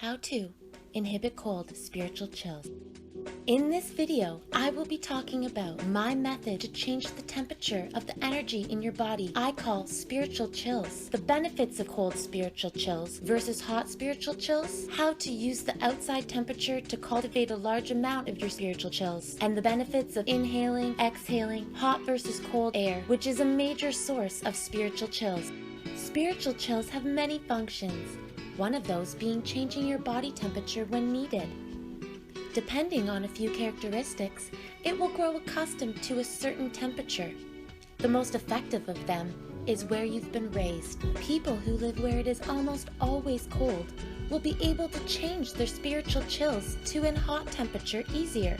How to inhibit cold spiritual chills. In this video, I will be talking about my method to change the temperature of the energy in your body I call spiritual chills, the benefits of cold spiritual chills versus hot spiritual chills, how to use the outside temperature to cultivate a large amount of your spiritual chills, and the benefits of inhaling, exhaling, hot versus cold air, which is a major source of spiritual chills. Spiritual chills have many functions, one of those being changing your body temperature when needed. Depending on a few characteristics, it will grow accustomed to a certain temperature. The most effective of them is where you've been raised. People who live where it is almost always cold will be able to change their spiritual chills to a hot temperature easier.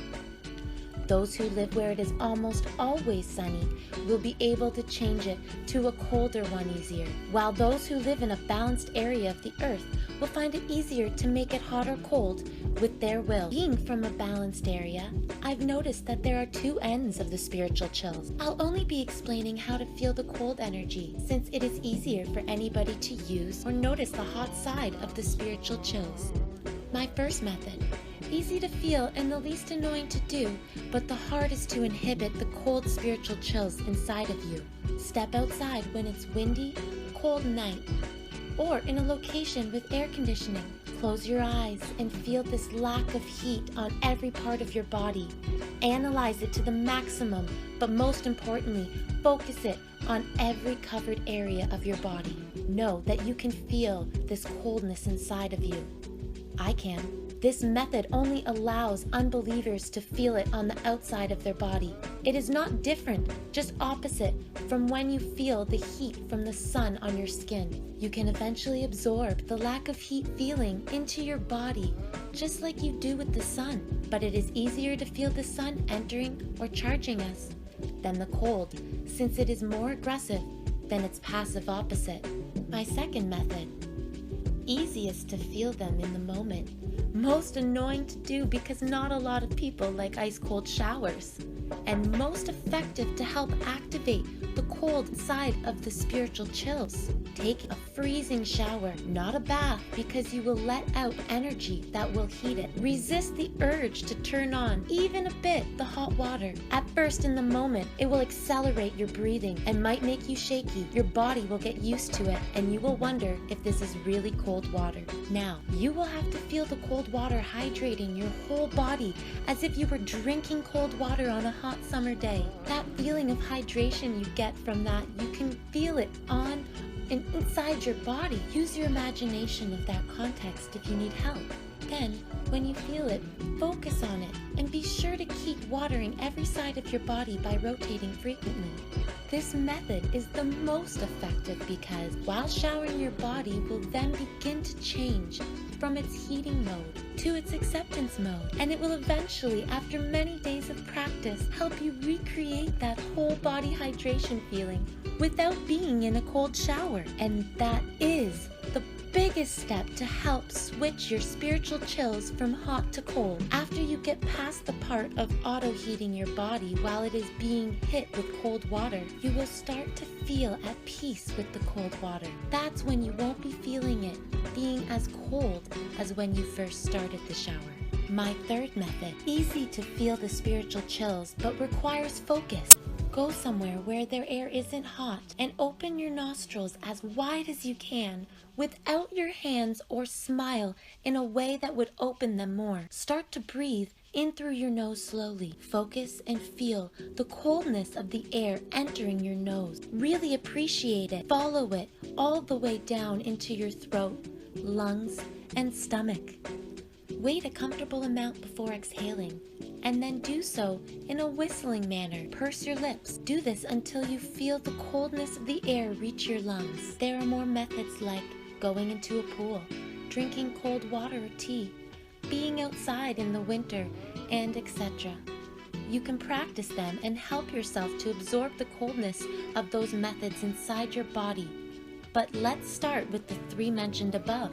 Those who live where it is almost always sunny will be able to change it to a colder one easier, while those who live in a balanced area of the earth will find it easier to make it hot or cold with their will. Being from a balanced area, I've noticed that there are two ends of the spiritual chills. I'll only be explaining how to feel the cold energy, since it is easier for anybody to use or notice the hot side of the spiritual chills. My first method. Easy to feel and the least annoying to do, but the hardest to inhibit the cold spiritual chills inside of you. Step outside when it's windy, cold night, or in a location with air conditioning. Close your eyes and feel this lack of heat on every part of your body. Analyze it to the maximum, but most importantly, focus it on every covered area of your body. Know that you can feel this coldness inside of you. I can. This method only allows unbelievers to feel it on the outside of their body. It is not different, just opposite from when you feel the heat from the sun on your skin. You can eventually absorb the lack of heat feeling into your body, just like you do with the sun. But it is easier to feel the sun entering or charging us than the cold, since it is more aggressive than its passive opposite. My second method. Easiest to feel them in the moment. Most annoying to do because not a lot of people like ice cold showers. And most effective to help activate the cold side of the spiritual chills. Take a freezing shower, not a bath, because you will let out energy that will heat it. Resist the urge to turn on, even a bit, the hot water. At first in the moment, it will accelerate your breathing and might make you shaky. Your body will get used to it and you will wonder if this is really cold water. Now, you will have to feel the cold water hydrating your whole body as if you were drinking cold water on a hot summer day. That feeling of hydration you get from that, you can feel it on and inside your body. Use your imagination of that context if you need help. Then, when you feel it, focus on it and be sure to keep watering every side of your body by rotating frequently. This method is the most effective because while showering, your body will then begin to change from its heating mode to its acceptance mode, and it will eventually, after many days of practice, help you recreate that whole body hydration feeling without being in a cold shower. And that is the biggest step to help switch your spiritual chills from hot to cold. After you get past the part of auto-heating your body while it is being hit with cold water, you will start to feel at peace with the cold water. That's when you won't be feeling it being as cold as when you first started the shower. My third method. Easy to feel the spiritual chills, but requires focus. Go somewhere where their air isn't hot and open your nostrils as wide as you can without your hands, or smile in a way that would open them more. Start to breathe in through your nose slowly. Focus and feel the coldness of the air entering your nose. Really appreciate it. Follow it all the way down into your throat, lungs, and stomach. Wait a comfortable amount before exhaling, and then do so in a whistling manner. Purse your lips. Do this until you feel the coldness of the air reach your lungs. There are more methods like going into a pool, drinking cold water or tea, being outside in the winter, and etc. You can practice them and help yourself to absorb the coldness of those methods inside your body. But let's start with the three mentioned above.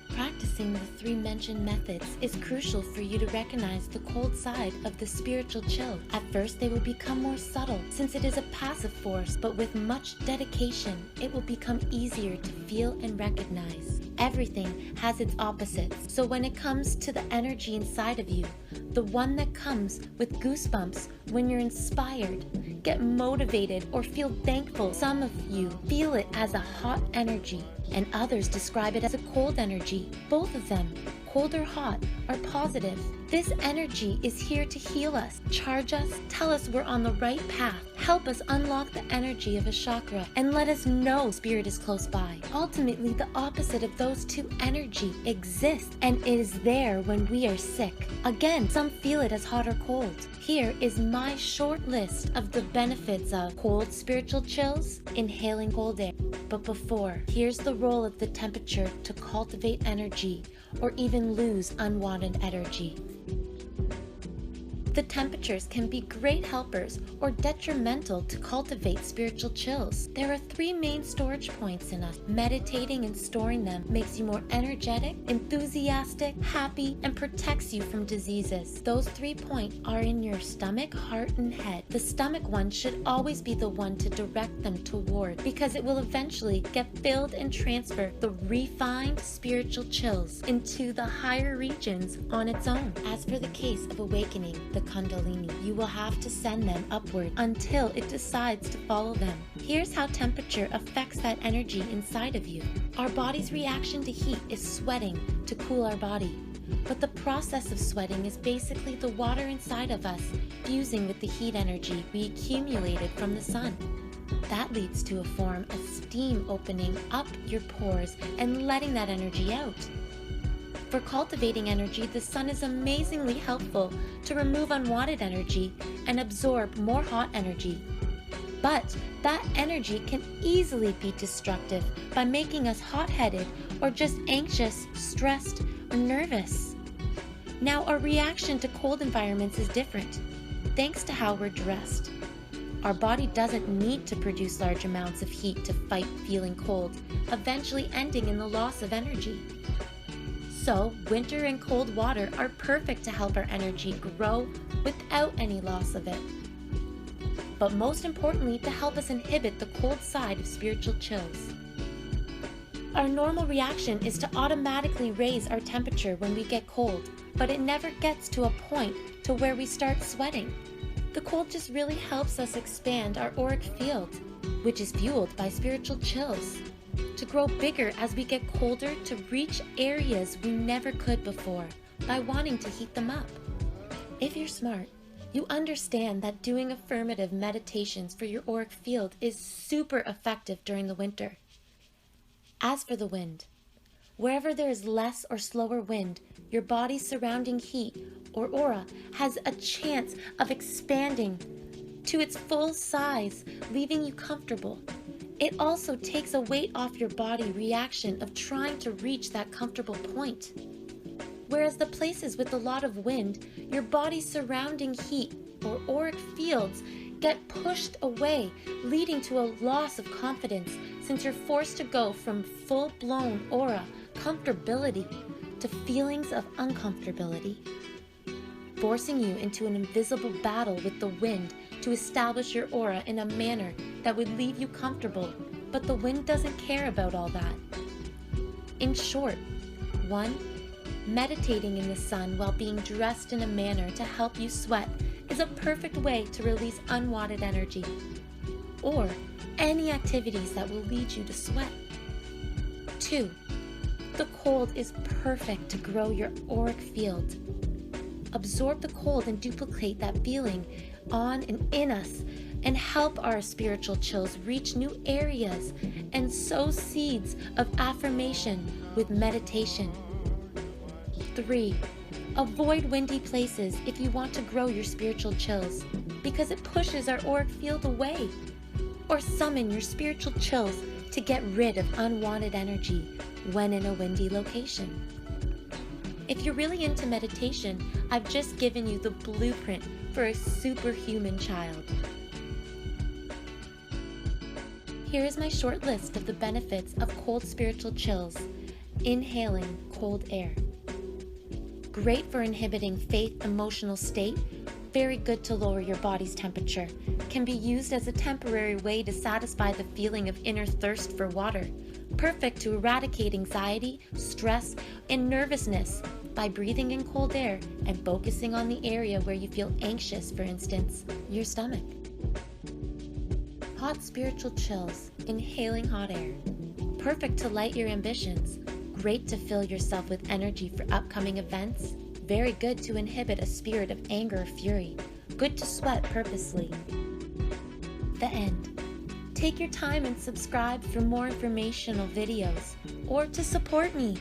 Practicing using the three mentioned methods is crucial for you to recognize the cold side of the spiritual chill. At first, they will become more subtle since it is a passive force, but with much dedication, it will become easier to feel and recognize. Everything has its opposites, so when it comes to the energy inside of you, the one that comes with goosebumps when you're inspired, get motivated, or feel thankful, some of you feel it as a hot energy, and others describe it as a cold energy. Both of them, cold or hot, are positive. This energy is here to heal us, charge us, tell us we're on the right path, help us unlock the energy of a chakra, and let us know spirit is close by. Ultimately, the opposite of those two energy exists and it is there when we are sick. Again, some feel it as hot or cold. Here is my short list of the benefits of cold spiritual chills, inhaling cold air. But before, here's the role of the temperature to cultivate energy or even lose unwanted energy. The temperatures can be great helpers or detrimental to cultivate spiritual chills. There are three main storage points in us. Meditating and storing them makes you more energetic, enthusiastic, happy, and protects you from diseases. Those 3 points are in your stomach, heart, and head. The stomach one should always be the one to direct them toward, because it will eventually get filled and transfer the refined spiritual chills into the higher regions on its own. As for the case of awakening, the Kundalini, you will have to send them upward until it decides to follow them. Here's how temperature affects that energy inside of you. Our body's reaction to heat is sweating to cool our body. But the process of sweating is basically the water inside of us fusing with the heat energy we accumulated from the sun. That leads to a form of steam opening up your pores and letting that energy out. For cultivating energy, the sun is amazingly helpful to remove unwanted energy and absorb more hot energy. But that energy can easily be destructive by making us hot-headed or just anxious, stressed, or nervous. Now, our reaction to cold environments is different, thanks to how we're dressed. Our body doesn't need to produce large amounts of heat to fight feeling cold, eventually ending in the loss of energy. So, winter and cold water are perfect to help our energy grow without any loss of it. But most importantly, to help us inhibit the cold side of spiritual chills. Our normal reaction is to automatically raise our temperature when we get cold, but it never gets to a point to where we start sweating. The cold just really helps us expand our auric field, which is fueled by spiritual chills, to grow bigger as we get colder, to reach areas we never could before by wanting to heat them up. If you're smart, you understand that doing affirmative meditations for your auric field is super effective during the winter. As for the wind, wherever there is less or slower wind, your body's surrounding heat or aura has a chance of expanding to its full size, leaving you comfortable. It also takes a weight off your body reaction of trying to reach that comfortable point. Whereas the places with a lot of wind, your body's surrounding heat or auric fields get pushed away, leading to a loss of confidence since you're forced to go from full-blown aura comfortability to feelings of uncomfortability, forcing you into an invisible battle with the wind to establish your aura in a manner that would leave you comfortable, but the wind doesn't care about all that. In short, 1. Meditating in the sun while being dressed in a manner to help you sweat is a perfect way to release unwanted energy, or any activities that will lead you to sweat. 2. The cold is perfect to grow your auric field. Absorb the cold and duplicate that feeling on and in us, and help our spiritual chills reach new areas and sow seeds of affirmation with meditation. 3. Avoid windy places if you want to grow your spiritual chills, because it pushes our auric field away. Or summon your spiritual chills to get rid of unwanted energy when in a windy location. If you're really into meditation, I've just given you the blueprint for a superhuman child. Here is my short list of the benefits of cold spiritual chills. Inhaling cold air. Great for inhibiting faith emotional state, very good to lower your body's temperature, can be used as a temporary way to satisfy the feeling of inner thirst for water, perfect to eradicate anxiety, stress, and nervousness by breathing in cold air and focusing on the area where you feel anxious, for instance, your stomach. Hot spiritual chills, inhaling hot air. Perfect to light your ambitions, great to fill yourself with energy for upcoming events, very good to inhibit a spirit of anger or fury, good to sweat purposely. The end. Take your time and subscribe for more informational videos or to support me.